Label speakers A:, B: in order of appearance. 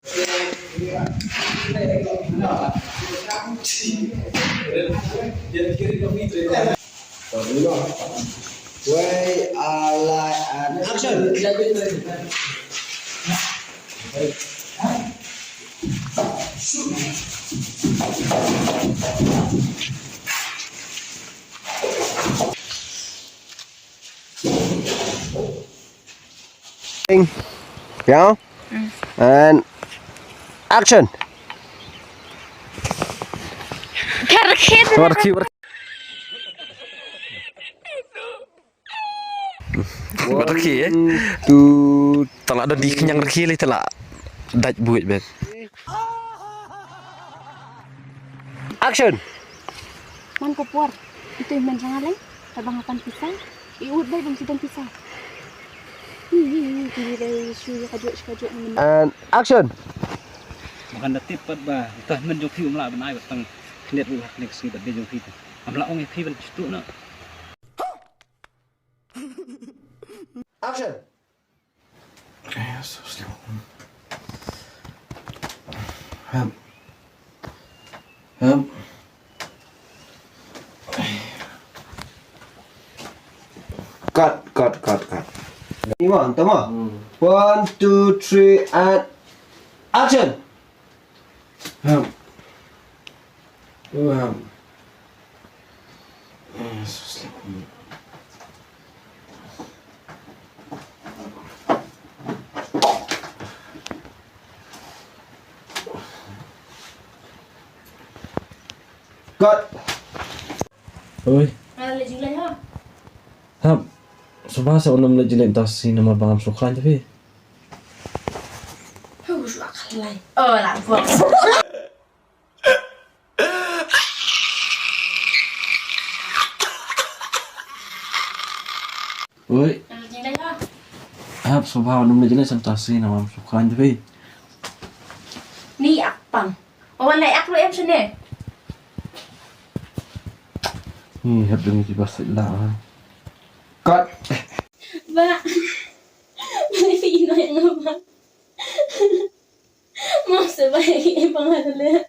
A: Way like an action. Yeah. And action.
B: Berki ya.
A: Two.
B: Telak ada di kenyang berki le telak. Daj buit bet.
A: Action.
C: Man ko puar. Ito yung manjangan lang. Habang akan pisah. Iud ba bang sidang pisah. Hindi day suyo kajuk naman.
A: And action.
D: Makan datip pat ba. Tah men jo phi umla banai bat tang knet bu hak nek si bat de jo phi. Amla ong phi ban stu na.
A: Action.
B: Ya, so
A: Cut. Iman, tama. 1, 2, 3, and action. Cut.
B: Oi.
C: Ada lagi lagi ha.
B: Hap. Subasa unam le jelek das si nama bangam sukran tapi.
C: Husu akal lain. Oh, lampau.
B: Oi.
C: Ada lagi lagi ha.
B: Hap subha unam le jelek das si nama sukran tapi.
C: Ni apang. Orang lain aku em sini.
B: Ni hap demi di basik lah.
A: Cut.
C: Ba. May pino yang apa? Mau sebaik pangalan.